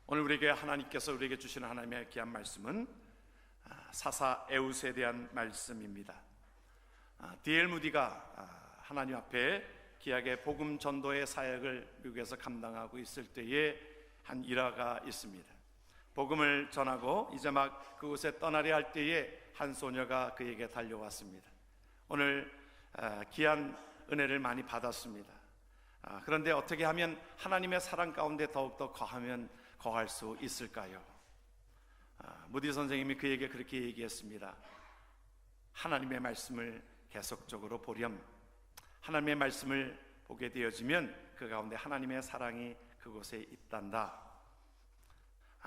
오늘 우리에게 하나님께서 우리에게 주시는 하나님의 귀한 말씀은 사사 에웃에 대한 말씀입니다. D.L. 무디가 하나님 앞에 귀하게 복음 전도의 사역을 미국에서 감당하고 있을 때에 한 일화가 있습니다. 복음을 전하고 이제 막 그곳에 떠나려 할 때에 한 소녀가 그에게 달려왔습니다. 오늘 귀한 은혜를 많이 받았습니다. 그런데 어떻게 하면 하나님의 사랑 가운데 더욱더 거할 수 있을까요? 무디 선생님이 그에게 그렇게 얘기했습니다. 하나님의 말씀을 계속적으로 보렴. 하나님의 말씀을 보게 되어지면 그 가운데 하나님의 사랑이 그곳에 있단다.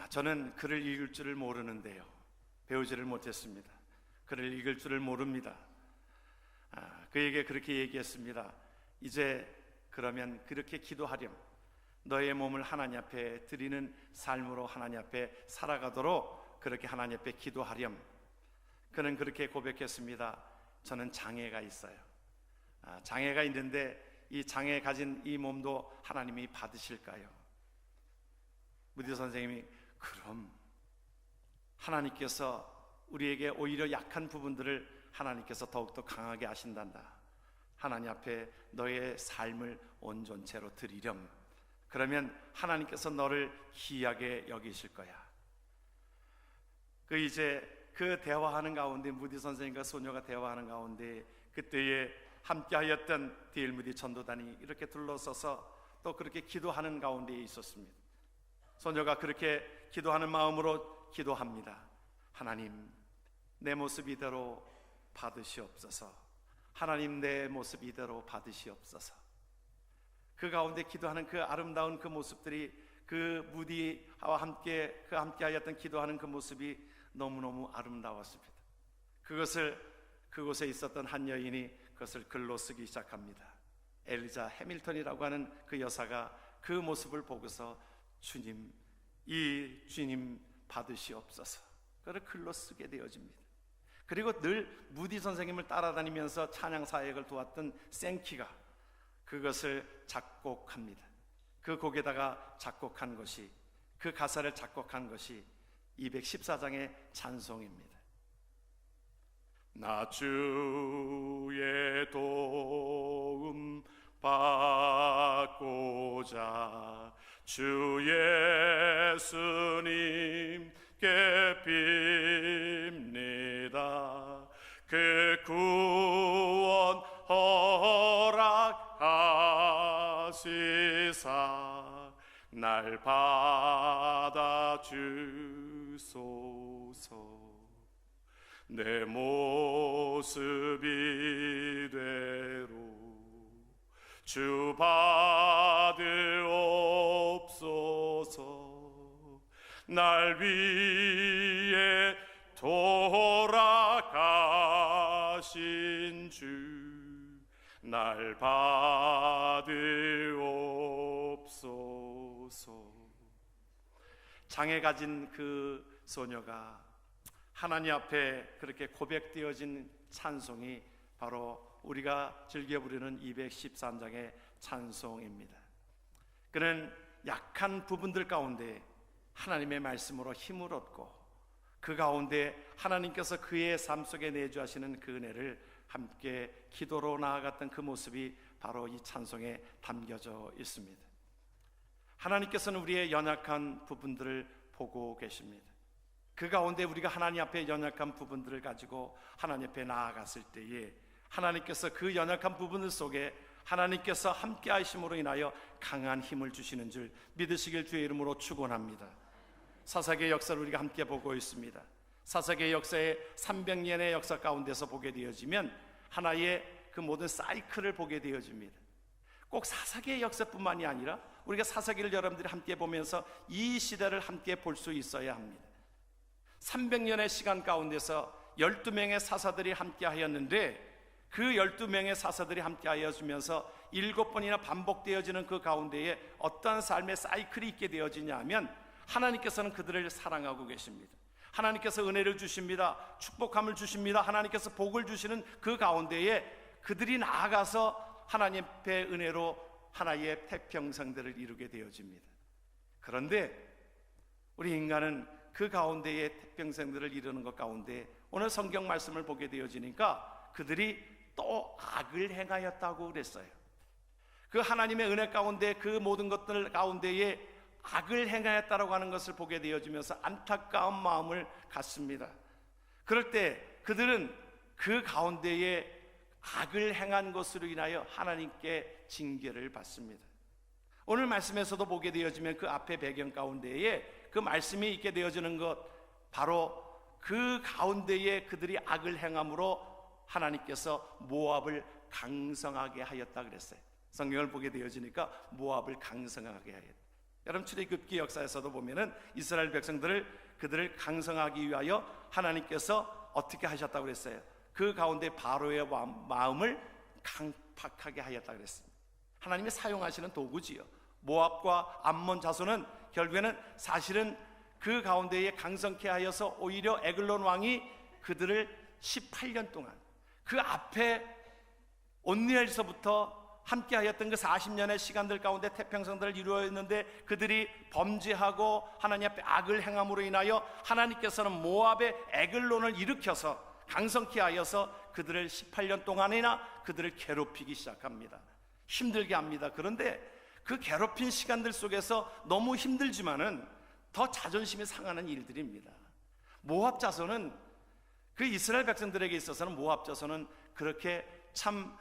저는 글을 읽을 줄을 모르는데요, 배우지를 못했습니다. 글을 읽을 줄을 모릅니다. 그에게 그렇게 얘기했습니다. 이제 그러면 그렇게 기도하렴. 너의 몸을 하나님 앞에 드리는 삶으로 하나님 앞에 살아가도록 그렇게 하나님 앞에 기도하렴. 그는 그렇게 고백했습니다. 저는 장애가 있어요. 장애가 있는데 이 장애 가진 이 몸도 하나님이 받으실까요? 무디 선생님이 그럼 하나님께서 우리에게 오히려 약한 부분들을 하나님께서 더욱더 강하게 하신단다. 하나님 앞에 너의 삶을 온전체로 드리렴. 그러면 하나님께서 너를 귀하게 여기실 거야. 그 대화하는 가운데, 무디 선생님과 소녀가 대화하는 가운데 그때에 함께하였던 D.L. 무디 전도단이 이렇게 둘러서서 또 그렇게 기도하는 가운데 있었습니다. 소녀가 그렇게 기도하는 마음으로 기도합니다. 하나님, 내 모습 이대로 받으시옵소서. 하나님, 내 모습 이대로 받으시옵소서. 그 가운데 기도하는 그 아름다운 그 모습들이, 그 무디와 함께 함께하였던 기도하는 그 모습이 너무너무 아름다웠습니다. 그곳에 있었던 한 여인이 그것을 글로 쓰기 시작합니다. 엘리자 해밀턴이라고 하는 그 여사가 그 모습을 보고서 주님, 이 주님 받으시옵소서. 그걸 글로 쓰게 되어집니다. 그리고 늘 무디 선생님을 따라다니면서 찬양 사역을 도왔던 생키가 그것을 작곡합니다. 그 곡에다가 작곡한 것이, 그 가사를 작곡한 것이 214장의 찬송입니다. 나 주의 도움 받고자 주 예수님께 빕니다. 그 구원 허락하시사 날 받아주소서. 내 모습 이대로 주 받으옵소서. 날 위해 돌아가신 주 날 받으옵소서. 장애 가진 그 소녀가 하나님 앞에 그렇게 고백되어진 찬송이 바로 우리가 즐겨 부르는 213장의 찬송입니다. 그는 약한 부분들 가운데 하나님의 말씀으로 힘을 얻고 그 가운데 하나님께서 그의 삶 속에 내주하시는 그 은혜를 함께 기도로 나아갔던 그 모습이 바로 이 찬송에 담겨져 있습니다. 하나님께서는 우리의 연약한 부분들을 보고 계십니다. 그 가운데 우리가 하나님 앞에 연약한 부분들을 가지고 하나님 앞에 나아갔을 때에 하나님께서 그 연약한 부분들 속에 하나님께서 함께 하심으로 인하여 강한 힘을 주시는 줄 믿으시길 주의 이름으로 축원합니다. 사사기의 역사를 우리가 함께 보고 있습니다. 사사기의 역사의 300년의 역사 가운데서 보게 되어지면 하나의 그 모든 사이클을 보게 되어집니다. 꼭 사사기의 역사뿐만이 아니라 우리가 사사기를 여러분들이 함께 보면서 이 시대를 함께 볼 수 있어야 합니다. 300년의 시간 가운데서 12명의 사사들이 함께 하였는데 그 12명의 사사들이 함께 하여주면서 7번이나 반복되어지는 그 가운데에 어떠한 삶의 사이클이 있게 되어지냐 하면 하나님께서는 그들을 사랑하고 계십니다. 하나님께서 은혜를 주십니다. 축복함을 주십니다. 하나님께서 복을 주시는 그 가운데에 그들이 나아가서 하나님 앞에 은혜로 하나의 태평성들을 이루게 되어집니다. 그런데 우리 인간은 그 가운데에 태평생들을 이루는 것 가운데 오늘 성경 말씀을 보게 되어지니까 그들이 또 악을 행하였다고 그랬어요. 그 하나님의 은혜 가운데 그 모든 것들 가운데에 악을 행하였다라고 하는 것을 보게 되어지면서 안타까운 마음을 갖습니다. 그럴 때 그들은 그 가운데에 악을 행한 것으로 인하여 하나님께 징계를 받습니다. 오늘 말씀에서도 보게 되어지면 그 앞에 배경 가운데에 그 말씀이 있게 되어지는 것, 바로 그 가운데에 그들이 악을 행함으로 하나님께서 모압을 강성하게 하였다 그랬어요. 성경을 보게 되어지니까 모압을 강성하게 하였다. 여러분, 출애굽기 역사에서도 보면은 이스라엘 그들을 강성하기 위하여 하나님께서 어떻게 하셨다고 그랬어요? 그 가운데 바로의 마음을 강팍하게 하였다고 그랬습니다. 하나님이 사용하시는 도구지요. 모압과 암몬 자손은 결국에는 사실은 그 가운데에 강성케 하여서 오히려 에글론 왕이 그들을 18년 동안 그 앞에 온니엘서부터 함께 하였던 그 40년의 시간들 가운데 태평성들을 이루었는데 그들이 범죄하고 하나님 앞에 악을 행함으로 인하여 하나님께서는 모압의 에글론을 일으켜서 강성케 하여서 그들을 18년 동안이나 그들을 괴롭히기 시작합니다. 힘들게 합니다. 그런데 그 괴롭힌 시간들 속에서 너무 힘들지만은 더 자존심이 상하는 일들입니다. 모압 자손은 그 이스라엘 백성들에게 있어서는 모압 자손은 그렇게 참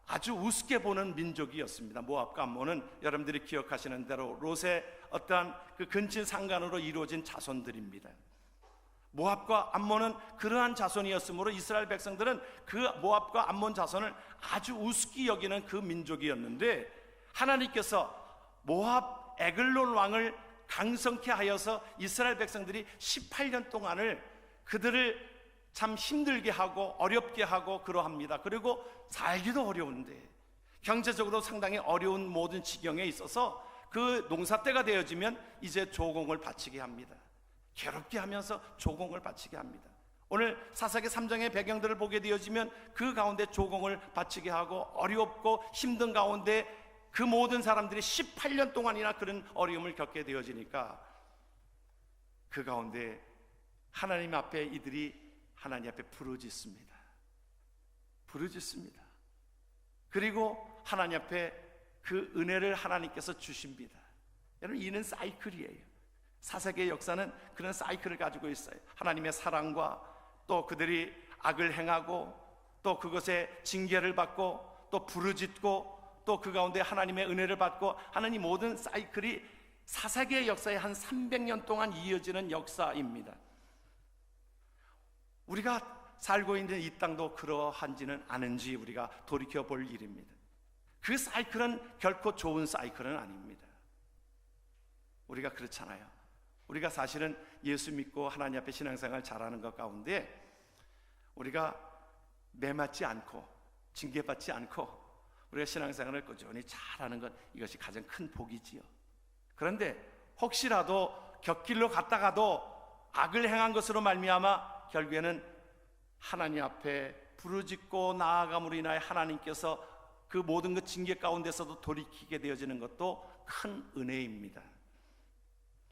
아주 우습게 보는 민족이었습니다. 모압과 암몬은 여러분들이 기억하시는 대로 롯의 어떠한 그 근친 상간으로 이루어진 자손들입니다. 모압과 암몬은 그러한 자손이었으므로 이스라엘 백성들은 그 모압과 암몬 자손을 아주 우습게 여기는 그 민족이었는데, 하나님께서 모압 에글론 왕을 강성케 하여서 이스라엘 백성들이 18년 동안을 그들을 참 힘들게 하고 어렵게 하고 그러합니다. 그리고 살기도 어려운데 경제적으로 상당히 어려운 모든 지경에 있어서 그 농사 때가 되어지면 이제 조공을 바치게 합니다. 괴롭게 하면서 조공을 바치게 합니다. 오늘 사사기 3장의 배경들을 보게 되어지면 그 가운데 조공을 바치게 하고 어렵고 힘든 가운데 그 모든 사람들이 18년 동안이나 그런 어려움을 겪게 되어지니까 그 가운데 하나님 앞에 이들이 하나님 앞에 부르짖습니다. 그리고 하나님 앞에 그 은혜를 하나님께서 주십니다. 여러분, 이는 사이클이에요. 사사기의 역사는 그런 사이클을 가지고 있어요. 하나님의 사랑과 또 그들이 악을 행하고 또 그것에 징계를 받고 또 부르짖고 또 그 가운데 하나님의 은혜를 받고 하는 이 모든 사이클이 사사기의 역사에 한 300년 동안 이어지는 역사입니다. 우리가 살고 있는 이 땅도 그러한지는 않은지 우리가 돌이켜 볼 일입니다. 그 사이클은 결코 좋은 사이클은 아닙니다. 우리가 그렇잖아요. 우리가 사실은 예수 믿고 하나님 앞에 신앙생활 잘하는 것 가운데 우리가 매맞지 않고 징계받지 않고 우리가 신앙생활을 꾸준히 잘하는 것, 이것이 가장 큰 복이지요. 그런데 혹시라도 곁길로 갔다가도 악을 행한 것으로 말미암아 결국에는 하나님 앞에 부르짖고 나아감으로 인하여 하나님께서 그 모든 그 징계 가운데서도 돌이키게 되어지는 것도 큰 은혜입니다.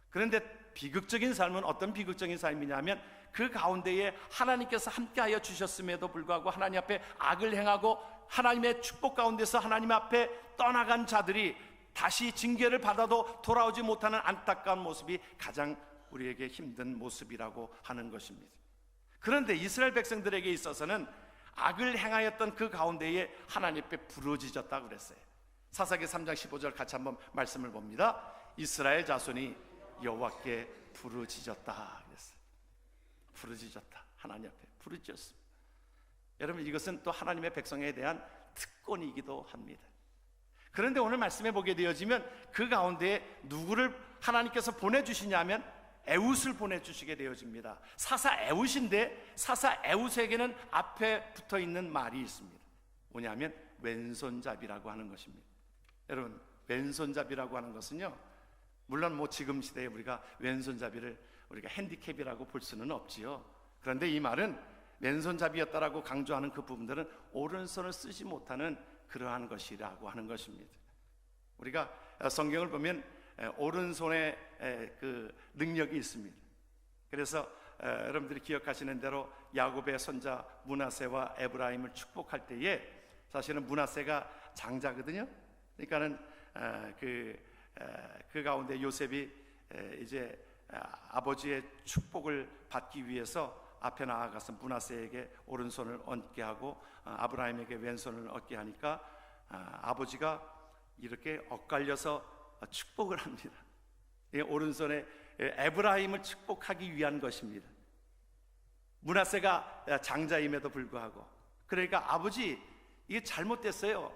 그런데 비극적인 삶은 어떤 비극적인 삶이냐면 그 가운데에 하나님께서 함께하여 주셨음에도 불구하고 하나님 앞에 악을 행하고 하나님의 축복 가운데서 하나님 앞에 떠나간 자들이 다시 징계를 받아도 돌아오지 못하는 안타까운 모습이 가장 우리에게 힘든 모습이라고 하는 것입니다. 그런데 이스라엘 백성들에게 있어서는 악을 행하였던 그 가운데에 하나님 앞에 부르짖었다고 그랬어요. 사사기 3장 15절 같이 한번 말씀을 봅니다. 이스라엘 자손이 여호와께 부르짖었다 그랬어요. 부르짖었다. 하나님 앞에 부르짖었습니다. 여러분, 이것은 또 하나님의 백성에 대한 특권이기도 합니다. 그런데 오늘 말씀해 보게 되어지면 그 가운데 누구를 하나님께서 보내주시냐면 에훗을 보내주시게 되어집니다. 사사 에훗인데 사사 에훗에게는 앞에 붙어있는 말이 있습니다. 뭐냐면 왼손잡이라고 하는 것입니다. 여러분, 왼손잡이라고 하는 것은요, 물론 뭐 지금 시대에 우리가 왼손잡이를 우리가 핸디캡이라고 볼 수는 없지요. 그런데 이 말은 왼손잡이였다라고 강조하는 그 부분들은 오른손을 쓰지 못하는 그러한 것이라고 하는 것입니다. 우리가 성경을 보면 오른손에 그 능력이 있습니다. 그래서 여러분들이 기억하시는 대로 야곱의 손자 므낫세와 에브라임을 축복할 때에 사실은 므낫세가 장자거든요. 그러니까는 그 가운데 요셉이 이제 아버지의 축복을 받기 위해서 앞에 나아가서 므낫세에게 오른손을 얹게 하고 아브라함에게 왼손을 얹게 하니까 아버지가 이렇게 엇갈려서 축복을 합니다. 오른손에 에브라임을 축복하기 위한 것입니다. 므낫세가 장자임에도 불구하고, 그러니까 아버지 이게 잘못됐어요.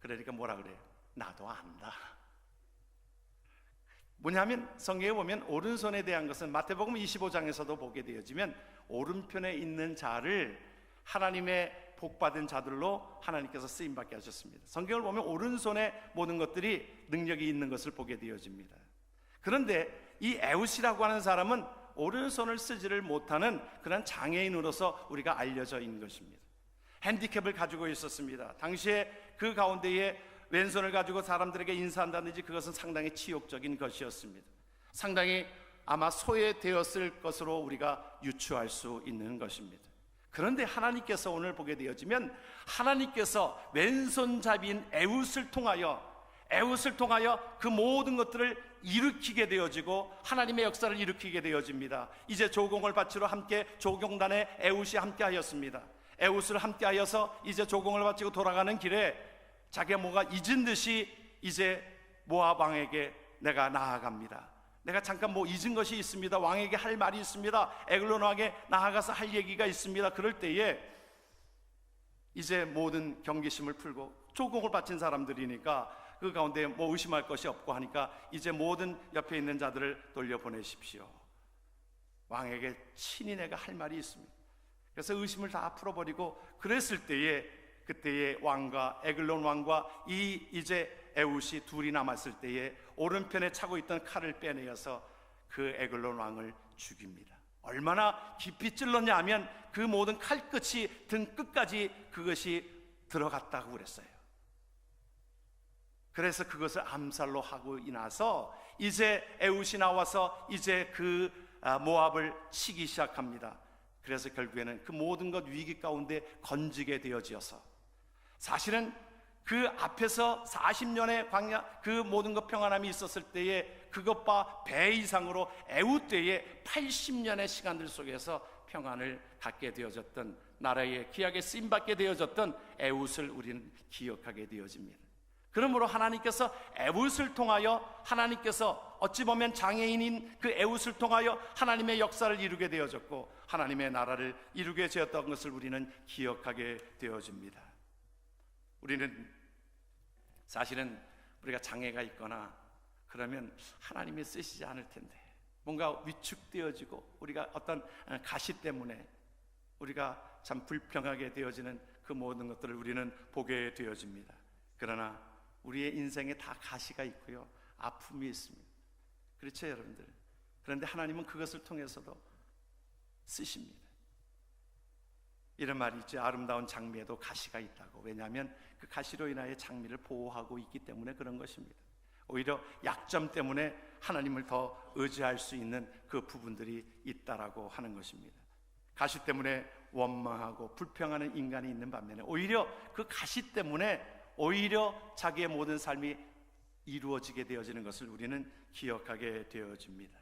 그러니까 뭐라 그래요? 나도 안다. 뭐냐면 성경에 보면 오른손에 대한 것은 마태복음 25장에서도 보게 되어지면 오른편에 있는 자를 하나님의 복받은 자들로 하나님께서 쓰임받게 하셨습니다. 성경을 보면 오른손에 모든 것들이 능력이 있는 것을 보게 되어집니다. 그런데 이 에웃이라고 하는 사람은 오른손을 쓰지를 못하는 그런 장애인으로서 우리가 알려져 있는 것입니다. 핸디캡을 가지고 있었습니다. 당시에 그 가운데에 왼손을 가지고 사람들에게 인사한다든지 그것은 상당히 치욕적인 것이었습니다. 상당히 아마 소외되었을 것으로 우리가 유추할 수 있는 것입니다. 그런데 하나님께서 오늘 보게 되어지면 하나님께서 왼손잡이인 에웃을 통하여 그 모든 것들을 일으키게 되어지고 하나님의 역사를 일으키게 되어집니다. 이제 조공을 바치러 함께 조공단에 에웃이 함께 하였습니다. 에웃을 함께 하여서 이제 조공을 바치고 돌아가는 길에 자기가 뭐가 잊은 듯이 이제 모압 왕에게 내가 나아갑니다. 내가 잠깐 뭐 잊은 것이 있습니다. 왕에게 할 말이 있습니다. 에글론 왕에게 나아가서 할 얘기가 있습니다. 그럴 때에 이제 모든 경계심을 풀고 조공을 바친 사람들이니까 그 가운데 뭐 의심할 것이 없고 하니까 이제 모든 옆에 있는 자들을 돌려보내십시오. 왕에게 친히 내가 할 말이 있습니다. 그래서 의심을 다 풀어버리고 그랬을 때에 그때의 왕과 에글론 왕과 이제 에웃이 둘이 남았을 때에 오른편에 차고 있던 칼을 빼내어서 그 에글론 왕을 죽입니다. 얼마나 깊이 찔렀냐 하면 그 모든 칼끝이 등 끝까지 그것이 들어갔다고 그랬어요. 그래서 그것을 암살로 하고 나서 이제 에웃이 나와서 이제 그 모압을 치기 시작합니다. 그래서 결국에는 그 모든 것 위기 가운데 건지게 되어지어서 사실은 그 앞에서 40년의 광야 그 모든 것 평안함이 있었을 때에 그것과 배 이상으로 에웃 때에 80년의 시간들 속에서 평안을 갖게 되어졌던 나라의 귀하게 쓰임받게 되어졌던 에웃을 우리는 기억하게 되어집니다. 그러므로 하나님께서 에웃을 통하여 하나님께서 어찌 보면 장애인인 그 에웃을 통하여 하나님의 역사를 이루게 되어졌고 하나님의 나라를 이루게 되었던 것을 우리는 기억하게 되어집니다. 우리는 사실은 우리가 장애가 있거나 그러면 하나님이 쓰시지 않을 텐데 뭔가 위축되어지고 우리가 어떤 가시 때문에 우리가 참 불평하게 되어지는 그 모든 것들을 우리는 보게 되어집니다. 그러나 우리의 인생에 다 가시가 있고요 아픔이 있습니다. 그렇죠 여러분들? 그런데 하나님은 그것을 통해서도 쓰십니다. 이런 말이 있죠. 아름다운 장미에도 가시가 있다고. 왜냐하면 그 가시로 인하여 장미를 보호하고 있기 때문에 그런 것입니다. 오히려 약점 때문에 하나님을 더 의지할 수 있는 그 부분들이 있다라고 하는 것입니다. 가시 때문에 원망하고 불평하는 인간이 있는 반면에 오히려 그 가시 때문에 오히려 자기의 모든 삶이 이루어지게 되어지는 것을 우리는 기억하게 되어집니다.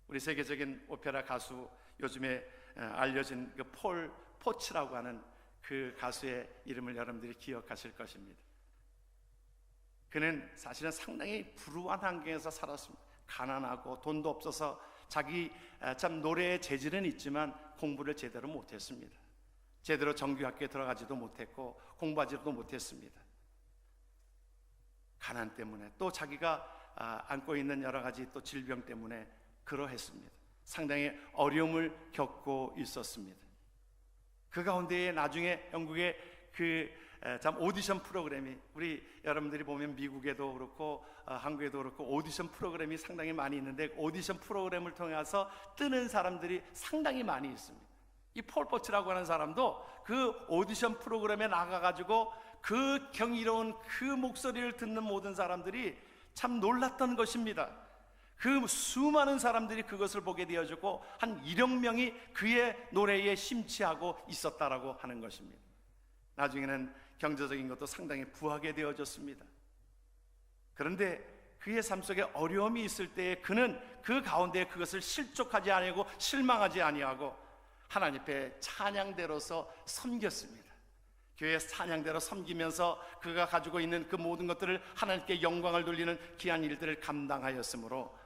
우리 세계적인 오페라 가수 요즘에 알려진 그 폴 포츠라고 하는 그 가수의 이름을 여러분들이 기억하실 것입니다. 그는 사실은 상당히 불우한 환경에서 살았습니다. 가난하고 돈도 없어서 자기 참 노래의 재질은 있지만 공부를 제대로 못했습니다. 제대로 정규학교에 들어가지도 못했고 공부하지도 못했습니다. 가난 때문에 또 자기가 안고 있는 여러 가지 또 질병 때문에 그러했습니다. 상당히 어려움을 겪고 있었습니다. 그 가운데에 나중에 영국의 그 참 오디션 프로그램이 우리 여러분들이 보면 미국에도 그렇고 한국에도 그렇고 오디션 프로그램이 상당히 많이 있는데 오디션 프로그램을 통해서 뜨는 사람들이 상당히 많이 있습니다. 이 폴 포츠라고 하는 사람도 그 오디션 프로그램에 나가가지고 그 경이로운 그 목소리를 듣는 모든 사람들이 참 놀랐던 것입니다. 그 수많은 사람들이 그것을 보게 되어졌고 한 1억 명이 그의 노래에 심취하고 있었다라고 하는 것입니다. 나중에는 경제적인 것도 상당히 부하게 되어졌습니다. 그런데 그의 삶 속에 어려움이 있을 때에 그는 그 가운데 그것을 실족하지 아니하고 실망하지 아니하고 하나님 앞에 찬양대로서 섬겼습니다. 교회 찬양대로 섬기면서 그가 가지고 있는 그 모든 것들을 하나님께 영광을 돌리는 귀한 일들을 감당하였으므로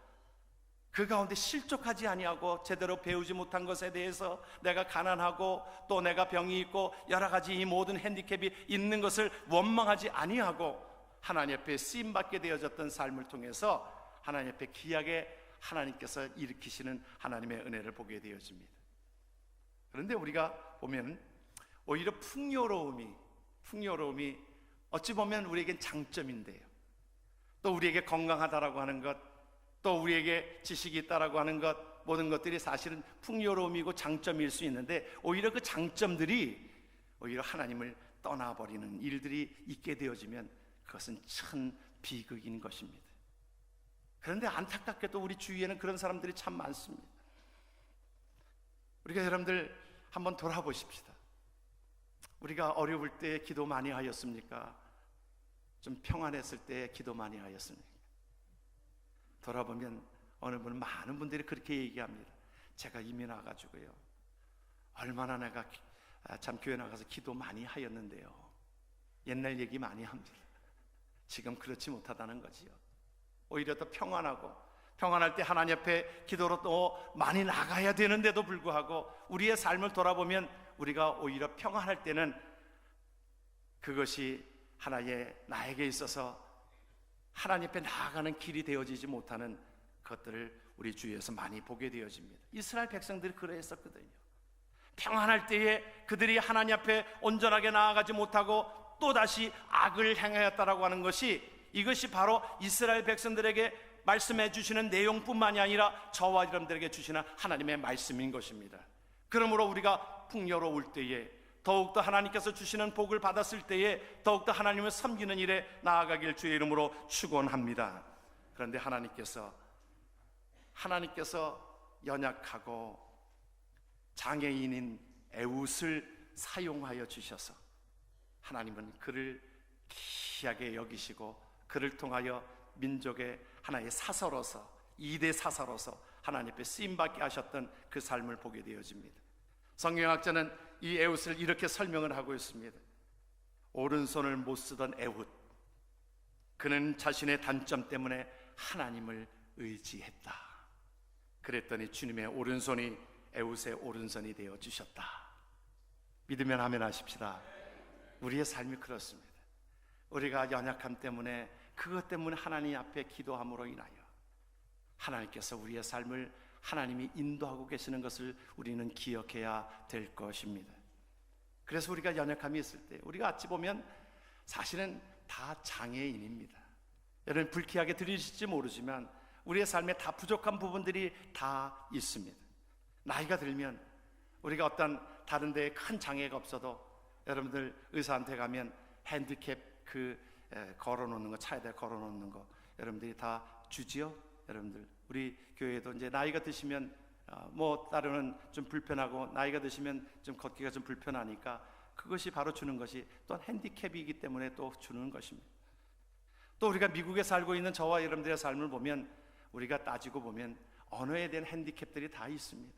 그 가운데 실족하지 아니하고 제대로 배우지 못한 것에 대해서 내가 가난하고 또 내가 병이 있고 여러 가지 이 모든 핸디캡이 있는 것을 원망하지 아니하고 하나님 앞에 쓰임받게 되어졌던 삶을 통해서 하나님 앞에 귀하게 하나님께서 일으키시는 하나님의 은혜를 보게 되어집니다. 그런데 우리가 보면 오히려 풍요로움이 어찌 보면 우리에겐 장점인데요, 또 우리에게 건강하다라고 하는 것, 또 우리에게 지식이 있다라고 하는 것, 모든 것들이 사실은 풍요로움이고 장점일 수 있는데 오히려 그 장점들이 오히려 하나님을 떠나버리는 일들이 있게 되어지면 그것은 참 비극인 것입니다. 그런데 안타깝게도 우리 주위에는 그런 사람들이 참 많습니다. 우리가 여러분들 한번 돌아보십시다. 우리가 어려울 때 기도 많이 하였습니까? 좀 평안했을 때 기도 많이 하였습니까? 돌아보면 어느 분은 많은 분들이 그렇게 얘기합니다. 제가 이민 와가지고요, 얼마나 내가 참 교회 나가서 기도 많이 하였는데요, 옛날 얘기 많이 합니다. 지금 그렇지 못하다는 거지요. 오히려 더 평안할 때 하나님 앞에 기도로 또 많이 나가야 되는데도 불구하고 우리의 삶을 돌아보면 우리가 오히려 평안할 때는 그것이 하나의 나에게 있어서 하나님 앞에 나아가는 길이 되어지지 못하는 것들을 우리 주위에서 많이 보게 되어집니다. 이스라엘 백성들이 그러했었거든요. 평안할 때에 그들이 하나님 앞에 온전하게 나아가지 못하고 또다시 악을 행하였다라고 하는 것이, 이것이 바로 이스라엘 백성들에게 말씀해 주시는 내용뿐만이 아니라 저와 여러분들에게 주시는 하나님의 말씀인 것입니다. 그러므로 우리가 풍요로울 때에, 더욱더 하나님께서 주시는 복을 받았을 때에 더욱더 하나님을 섬기는 일에 나아가길 주의 이름으로 축원합니다. 그런데 하나님께서 연약하고 장애인인 에웃을 사용하여 주셔서 하나님은 그를 귀하게 여기시고 그를 통하여 민족의 하나의 사서로서, 2대 사서로서 하나님 앞에 쓰임받게 하셨던 그 삶을 보게 되어집니다. 성경학자는 이 에웃을 이렇게 설명을 하고 있습니다. 오른손을 못 쓰던 에웃, 그는 자신의 단점 때문에 하나님을 의지했다. 그랬더니 주님의 오른손이 에웃의 오른손이 되어 주셨다. 믿으면 아멘 하십시다. 우리의 삶이 그렇습니다. 우리가 연약함 때문에, 그것 때문에 하나님 앞에 기도함으로 인하여 하나님께서 우리의 삶을 하나님이 인도하고 계시는 것을 우리는 기억해야 될 것입니다. 그래서 우리가 연약함이 있을 때, 우리가 어찌 보면 사실은 다 장애인입니다. 여러분 불쾌하게 들리실지 모르지만 우리의 삶에 다 부족한 부분들이 다 있습니다. 나이가 들면 우리가 어떤 다른 데에 큰 장애가 없어도 여러분들 의사한테 가면 핸디캡 걸어놓는 거, 차에다 걸어놓는 거 여러분들이 다 주지요? 여러분들 우리 교회에도 이제 나이가 드시면 뭐 따로는 좀 불편하고 나이가 드시면 좀 걷기가 좀 불편하니까 그것이 바로 주는 것이 또한 핸디캡이기 때문에 또 주는 것입니다. 또 우리가 미국에 살고 있는 저와 여러분들의 삶을 보면 우리가 따지고 보면 언어에 대한 핸디캡들이 다 있습니다.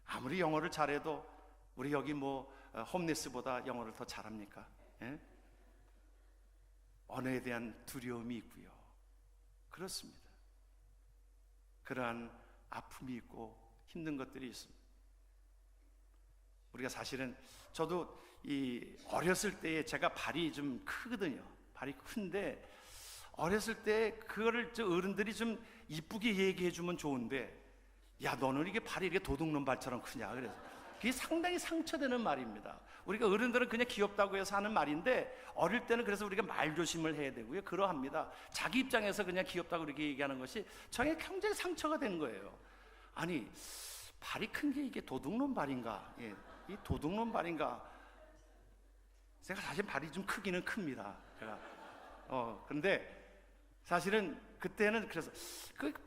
아무리 영어를 잘해도 우리 여기 뭐 홈리스보다 영어를 더 잘합니까? 예? 언어에 대한 두려움이 있고요. 그렇습니다. 그러한 아픔이 있고 힘든 것들이 있습니다. 우리가 사실은 저도 이 어렸을 때에 제가 발이 좀 크거든요. 발이 큰데 어렸을 때 그거를 저 어른들이 좀 이쁘게 얘기해 주면 좋은데, 야 너는 이게 발이 이렇게 도둑놈 발처럼 크냐, 그래서 그게 상당히 상처되는 말입니다. 우리가 어른들은 그냥 귀엽다고 해서 하는 말인데 어릴 때는 그래서 우리가 말 조심을 해야 되고요. 그러합니다. 자기 입장에서 그냥 귀엽다고 그렇게 얘기하는 것이 저에게 굉장히 상처가 된 거예요. 아니 발이 큰 게 이게 도둑놈 발인가? 예, 이 도둑놈 발인가? 제가 사실 발이 좀 크기는 큽니다. 제가 근데 사실은 그때는 그래서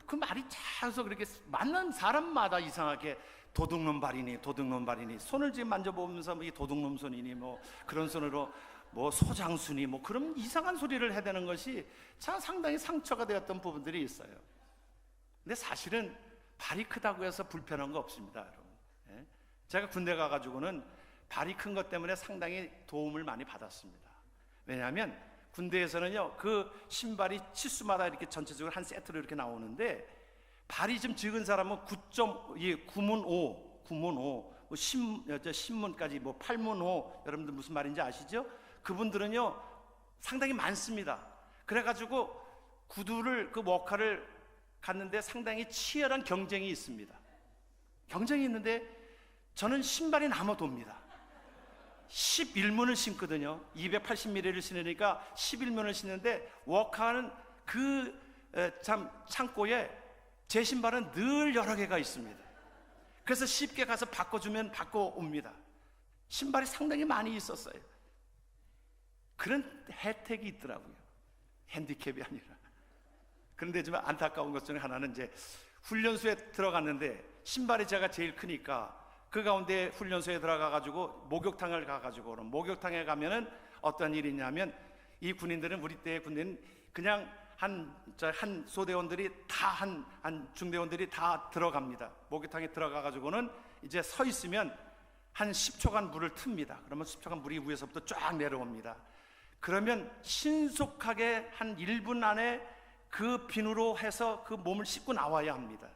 그 말이 차서 그렇게 만난 사람마다 이상하게 도둑놈 발이니 손을 지금 만져보면서 이 도둑놈 손이니 뭐 그런 손으로 뭐 소장순이 뭐 그런 이상한 소리를 해대는 것이 참 상당히 상처가 되었던 부분들이 있어요. 근데 사실은 발이 크다고 해서 불편한 거 없습니다, 여러분. 예? 제가 군대 가가지고는 발이 큰 것 때문에 상당히 도움을 많이 받았습니다. 왜냐하면 군대에서는요, 그 신발이 치수마다 이렇게 전체적으로 한 세트로 이렇게 나오는데, 발이 좀 적은 사람은 9문 5, 9문 5, 신문까지 뭐 8문 5, 여러분들 무슨 말인지 아시죠? 그분들은요 상당히 많습니다. 그래가지고 구두를 그 워카를 갔는데 상당히 치열한 경쟁이 있습니다. 경쟁이 있는데 저는 신발이 남아돕니다. 11문을 신거든요. 280mm를 신으니까 11문을 신는데 워카는 그 창고에 제 신발은 늘 여러 개가 있습니다. 그래서 쉽게 가서 바꿔주면 바꿔옵니다. 신발이 상당히 많이 있었어요. 그런 혜택이 있더라고요. 핸디캡이 아니라. 그런데 좀 안타까운 것 중에 하나는 이제 훈련소에 들어갔는데 신발이 제가 제일 크니까 그 가운데 훈련소에 들어가가지고 목욕탕을 가가지고, 그럼 목욕탕에 가면은 어떤 일이 있냐면, 이 군인들은, 우리 때의 군대는 그냥 한 소대원들이 다 한 중대원들이 다 들어갑니다. 목욕탕에 들어가가지고는 이제 서 있으면 한 10초간 물을 틉니다. 그러면 10초간 물이 위에서부터 쫙 내려옵니다. 그러면 신속하게 한 1분 안에 그 비누로 해서 그 몸을 씻고 나와야 합니다.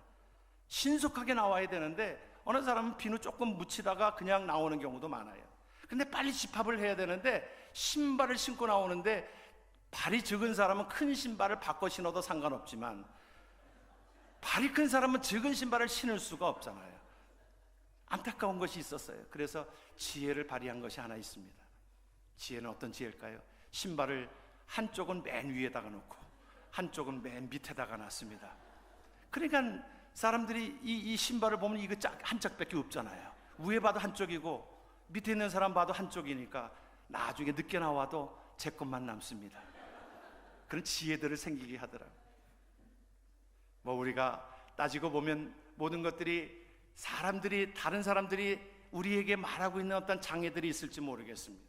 신속하게 나와야 되는데 어느 사람은 비누 조금 묻히다가 그냥 나오는 경우도 많아요. 근데 빨리 집합을 해야 되는데 신발을 신고 나오는데, 발이 적은 사람은 큰 신발을 바꿔 신어도 상관없지만 발이 큰 사람은 적은 신발을 신을 수가 없잖아요. 안타까운 것이 있었어요. 그래서 지혜를 발휘한 것이 하나 있습니다. 지혜는 어떤 지혜일까요? 신발을 한쪽은 맨 위에다가 놓고 한쪽은 맨 밑에다가 놨습니다. 그러니까 사람들이 이 신발을 보면 이거 한 짝밖에 없잖아요. 위에 봐도 한쪽이고 밑에 있는 사람 봐도 한쪽이니까 나중에 늦게 나와도 제 것만 남습니다. 그런 지혜들을 생기게 하더라고요. 뭐 우리가 따지고 보면 모든 것들이 다른 사람들이 우리에게 말하고 있는 어떤 장애들이 있을지 모르겠습니다.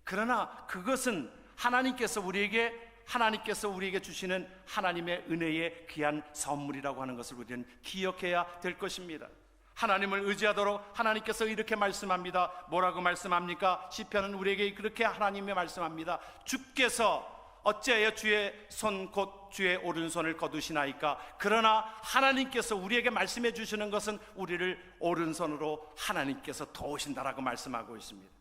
그러나 그것은 하나님께서 우리에게 주시는 하나님의 은혜의 귀한 선물이라고 하는 것을 우리는 기억해야 될 것입니다. 하나님을 의지하도록 하나님께서 이렇게 말씀합니다. 뭐라고 말씀합니까? 시편은 우리에게 그렇게 하나님이 말씀합니다. 주께서 어찌하여 주의 손 곧 주의 오른손을 거두시나이까? 그러나 하나님께서 우리에게 말씀해 주시는 것은 우리를 오른손으로 하나님께서 도우신다라고 말씀하고 있습니다.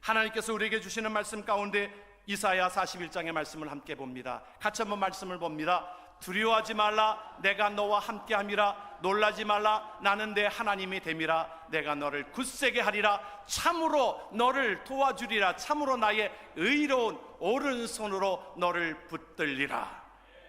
하나님께서 우리에게 주시는 말씀 가운데 이사야 41장의 말씀을 함께 봅니다. 같이 한번 말씀을 봅니다. 두려워하지 말라, 내가 너와 함께함이라. 놀라지 말라, 나는 내 하나님이 됨이라. 내가 너를 굳세게 하리라. 참으로 너를 도와주리라. 참으로 나의 의로운 오른손으로 너를 붙들리라.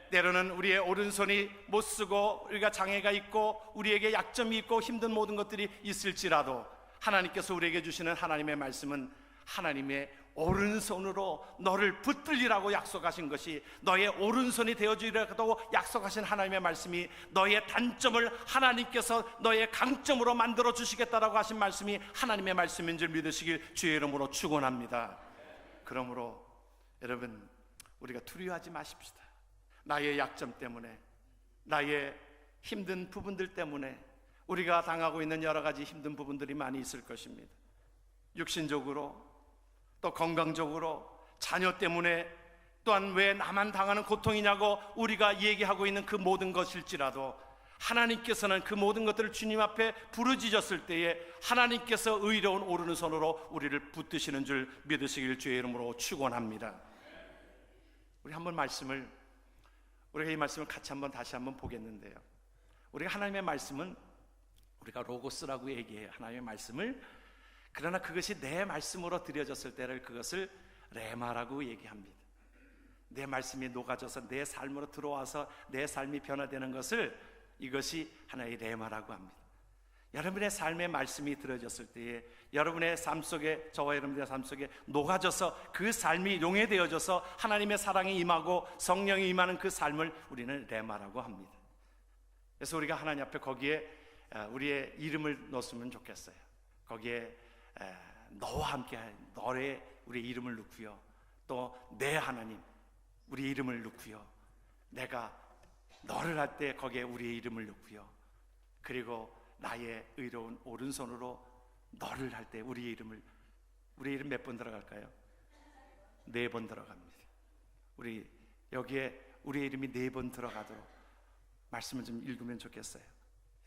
때로는 우리의 오른손이 못쓰고 우리가 장애가 있고 우리에게 약점이 있고 힘든 모든 것들이 있을지라도 하나님께서 우리에게 주시는 하나님의 말씀은 하나님의 오른손으로 너를 붙들리라고 약속하신 것이, 너의 오른손이 되어주리라고 약속하신 하나님의 말씀이, 너의 단점을 하나님께서 너의 강점으로 만들어 주시겠다라고 하신 말씀이 하나님의 말씀인 줄 믿으시길 주의 이름으로 축원합니다. 그러므로 여러분, 우리가 두려워하지 마십시다. 나의 약점 때문에, 나의 힘든 부분들 때문에 우리가 당하고 있는 여러 가지 힘든 부분들이 많이 있을 것입니다. 육신적으로, 또 건강적으로, 자녀 때문에, 또한 왜 나만 당하는 고통이냐고 우리가 얘기하고 있는 그 모든 것일지라도 하나님께서는 그 모든 것들을 주님 앞에 부르짖었을 때에 하나님께서 의로운 오른손으로 우리를 붙드시는 줄 믿으시길 주의 이름으로 축원합니다. 우리 한번 우리가 이 말씀을 같이 다시 한번 보겠는데요, 우리가 하나님의 말씀은 우리가 로고스라고 얘기해요. 하나님의 말씀을. 그러나 그것이 내 말씀으로 드려졌을 때를 그것을 레마라고 얘기합니다. 내 말씀이 녹아져서 내 삶으로 들어와서 내 삶이 변화되는 것을, 이것이 하나의 레마라고 합니다. 여러분의 삶의 말씀이 들어졌을 때에 여러분의 삶 속에, 저와 여러분의 삶 속에 녹아져서 그 삶이 용해되어져서 하나님의 사랑이 임하고 성령이 임하는 그 삶을 우리는 레마라고 합니다. 그래서 우리가 하나님 앞에 거기에 우리의 이름을 넣었으면 좋겠어요. 거기에 너와 함께 너의 우리의 이름을 넣고요, 또 내 하나님 우리의 이름을 넣고요, 내가 너를 할 때 거기에 우리의 이름을 넣고요, 그리고 나의 의로운 오른손으로 너를 할 때 우리의 이름 몇 번 들어갈까요? 4번 들어갑니다. 우리 여기에 우리의 이름이 4번 들어가도록 말씀을 좀 읽으면 좋겠어요.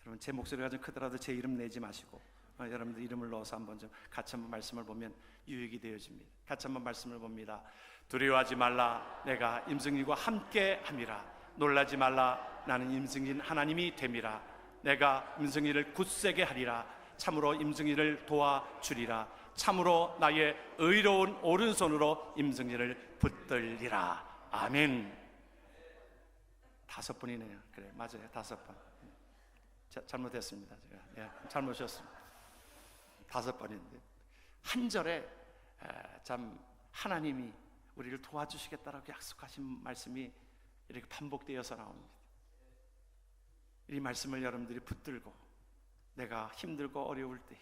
여러분, 제 목소리가 좀 크더라도 제 이름 내지 마시고 여러분들 이름을 넣어서 한번 좀 같이 한번 말씀을 보면 유익이 되어집니다. 같이 한번 말씀을 봅니다. 두려워하지 말라, 내가 임승일과 함께 함이라. 놀라지 말라, 나는 임승일 하나님이 됨이라. 내가 임승일을 굳세게 하리라. 참으로 임승일을 도와주리라. 참으로 나의 의로운 오른손으로 임승일을 붙들리라. 아멘. 5번이네요. 그래, 맞아요. 5번. 잘못했습니다. 제가 잘못이었습니다. 5번인데 한 절에 참 하나님이 우리를 도와주시겠다라고 약속하신 말씀이 이렇게 반복되어서 나옵니다. 이 말씀을 여러분들이 붙들고 내가 힘들고 어려울 때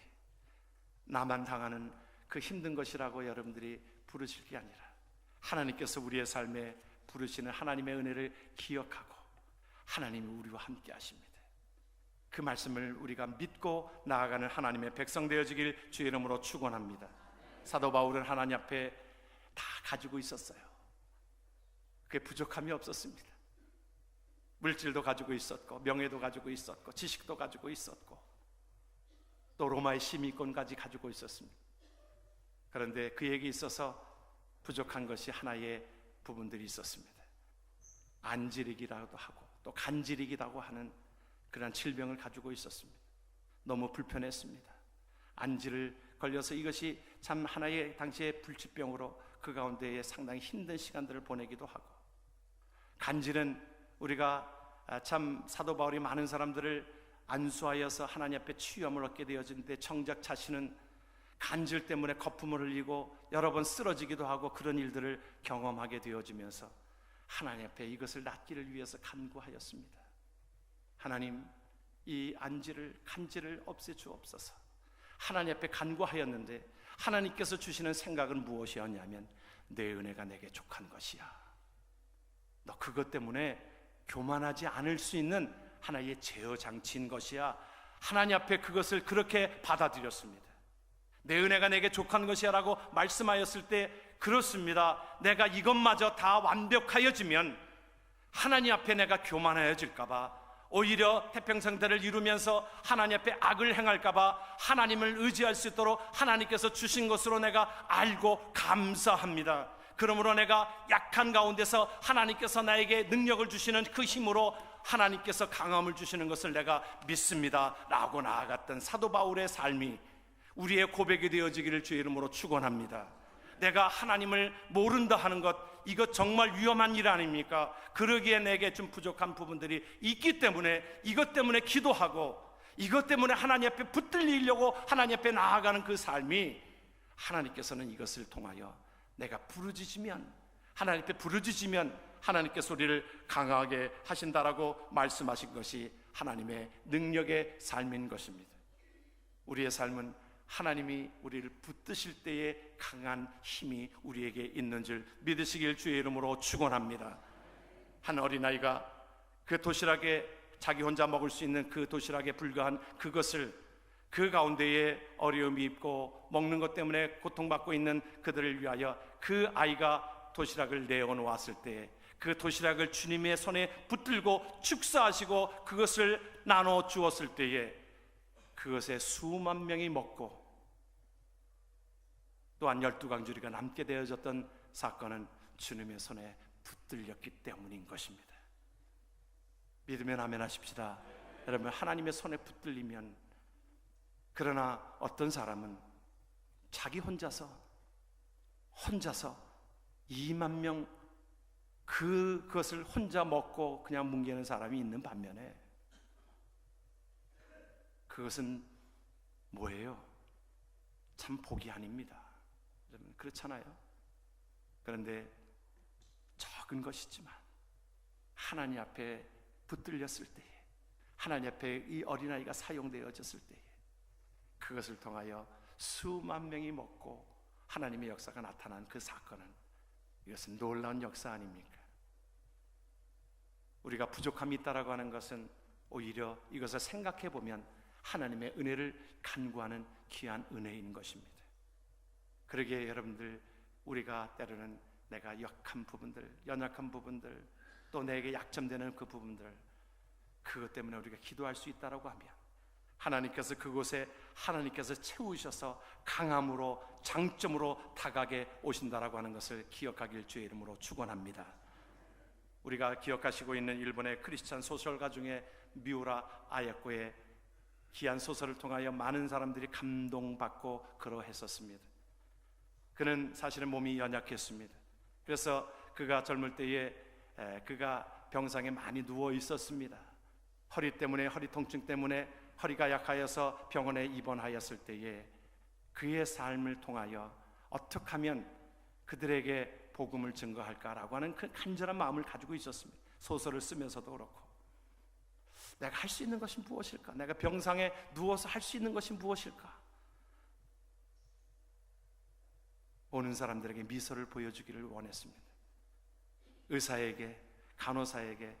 나만 당하는 그 힘든 것이라고 여러분들이 부르실 게 아니라 하나님께서 우리의 삶에 부르시는 하나님의 은혜를 기억하고 하나님이 우리와 함께 하십니다. 그 말씀을 우리가 믿고 나아가는 하나님의 백성 되어지길 주의 이름으로 축원합니다. 사도 바울은 하나님 앞에 다 가지고 있었어요. 그게 부족함이 없었습니다. 물질도 가지고 있었고, 명예도 가지고 있었고, 지식도 가지고 있었고, 또 로마의 시민권까지 가지고 있었습니다. 그런데 그에게 있어서 부족한 것이 하나의 부분들이 있었습니다. 안지르기라고 하고 또 간지르기라고 하는 그런 질병을 가지고 있었습니다. 너무 불편했습니다. 안지를 걸려서 이것이 참 하나의 당시의 불치병으로 그 가운데에 상당히 힘든 시간들을 보내기도 하고, 간질은 우리가 참 사도 바울이 많은 사람들을 안수하여서 하나님 앞에 치유함을 얻게 되어지는데 정작 자신은 간질 때문에 거품을 흘리고 여러 번 쓰러지기도 하고 그런 일들을 경험하게 되어지면서 하나님 앞에 이것을 낫기를 위해서 간구하였습니다. 하나님, 이 간질을 없애주옵소서. 하나님 앞에 간구하였는데 하나님께서 주시는 생각은 무엇이었냐면, 내 은혜가 내게 족한 것이야. 너 그것 때문에 교만하지 않을 수 있는 하나의 제어 장치인 것이야. 하나님 앞에 그것을 그렇게 받아들였습니다. 내 은혜가 내게 족한 것이야 라고 말씀하였을 때, 그렇습니다. 내가 이것마저 다 완벽하여지면 하나님 앞에 내가 교만하여질까봐, 오히려 태평성대를 이루면서 하나님 앞에 악을 행할까봐 하나님을 의지할 수 있도록 하나님께서 주신 것으로 내가 알고 감사합니다. 그러므로 내가 약한 가운데서 하나님께서 나에게 능력을 주시는 그 힘으로 하나님께서 강함을 주시는 것을 내가 믿습니다 라고 나아갔던 사도 바울의 삶이 우리의 고백이 되어지기를 주의 이름으로 축원합니다. 내가 하나님을 모른다 하는 것, 이거 정말 위험한 일 아닙니까? 그러기에 내게 좀 부족한 부분들이 있기 때문에 이것 때문에 기도하고 이것 때문에 하나님 앞에 붙들리려고 하나님 앞에 나아가는 그 삶이, 하나님께서는 이것을 통하여 내가 부르짖으면, 하나님 앞에 부르짖으면 하나님께서 우리를 강하게 하신다라고 말씀하신 것이 하나님의 능력의 삶인 것입니다. 우리의 삶은 하나님이 우리를 붙드실 때의 강한 힘이 우리에게 있는 줄 믿으시길 주의 이름으로 축원합니다. 한 어린아이가 그 도시락에, 자기 혼자 먹을 수 있는 그 도시락에 불과한 그것을, 그 가운데에 어려움이 있고 먹는 것 때문에 고통받고 있는 그들을 위하여 그 아이가 도시락을 내어놓았을 때, 그 도시락을 주님의 손에 붙들고 축사하시고 그것을 나눠 주었을 때에 그것에 수만 명이 먹고 또한 12강주리가 남게 되어졌던 사건은 주님의 손에 붙들렸기 때문인 것입니다. 믿으면 아멘 하십시다. 여러분, 하나님의 손에 붙들리면, 그러나 어떤 사람은 자기 혼자서 2만 명 그것을 혼자 먹고 그냥 뭉개는 사람이 있는 반면에, 그것은 뭐예요? 참 복이 아닙니다. 여러분, 그렇잖아요. 그런데 적은 것이지만 하나님 앞에 붙들렸을 때에, 하나님 앞에 이 어린아이가 사용되어졌을 때에 그것을 통하여 수만 명이 먹고 하나님의 역사가 나타난 그 사건은, 이것은 놀라운 역사 아닙니까? 우리가 부족함이 있다라고 하는 것은 오히려 이것을 생각해 보면 하나님의 은혜를 간구하는 귀한 은혜인 것입니다. 그러기에 여러분들, 우리가 때로는 내가 약한 부분들, 연약한 부분들, 또 내게 약점되는 그 부분들, 그것 때문에 우리가 기도할 수 있다라고 하면 하나님께서 그곳에 하나님께서 채우셔서 강함으로, 장점으로 다가게 오신다라고 하는 것을 기억하길 주의 이름으로 축원합니다. 우리가 기억하시고 있는 일본의 크리스찬 소설가 중에 미우라 아야코의 귀한 소설을 통하여 많은 사람들이 감동받고 그러했었습니다. 그는 사실은 몸이 연약했습니다. 그래서 그가 젊을 때에 그가 병상에 많이 누워 있었습니다. 허리 때문에, 허리 통증 때문에 허리가 약하여서 병원에 입원하였을 때에 그의 삶을 통하여 어떻게 하면 그들에게 복음을 증거할까라고 하는 그 간절한 마음을 가지고 있었습니다. 소설을 쓰면서도 그렇고, 내가 할 수 있는 것이 무엇일까? 내가 병상에 누워서 할 수 있는 것이 무엇일까? 오는 사람들에게 미소를 보여주기를 원했습니다. 의사에게, 간호사에게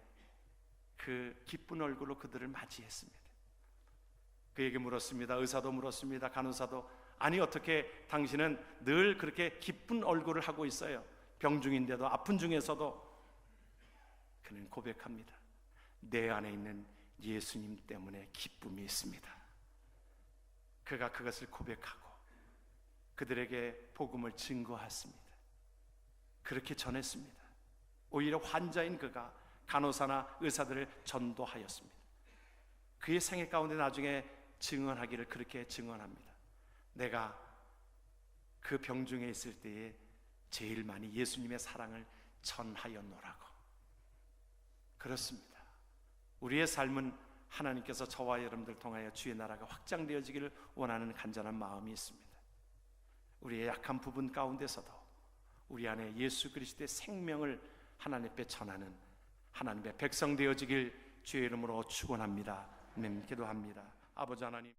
그 기쁜 얼굴로 그들을 맞이했습니다. 그에게 물었습니다. 의사도 물었습니다. 간호사도, 아니 어떻게 당신은 늘 그렇게 기쁜 얼굴을 하고 있어요? 병 중인데도, 아픈 중에서도. 그는 고백합니다. 내 안에 있는 예수님 때문에 기쁨이 있습니다. 그가 그것을 고백하고 그들에게 복음을 증거했습니다. 그렇게 전했습니다. 오히려 환자인 그가 간호사나 의사들을 전도하였습니다. 그의 생애 가운데 나중에 증언하기를 그렇게 증언합니다. 내가 그 병 중에 있을 때에 제일 많이 예수님의 사랑을 전하였노라고. 그렇습니다. 우리의 삶은 하나님께서 저와 여러분들 통하여 주의 나라가 확장되어지기를 원하는 간절한 마음이 있습니다. 우리의 약한 부분 가운데서도 우리 안에 예수 그리스도의 생명을 하나님 앞에 전하는 하나님의 백성 되어지길 주의 이름으로 축원합니다. 기도합니다. 아버지 하나님,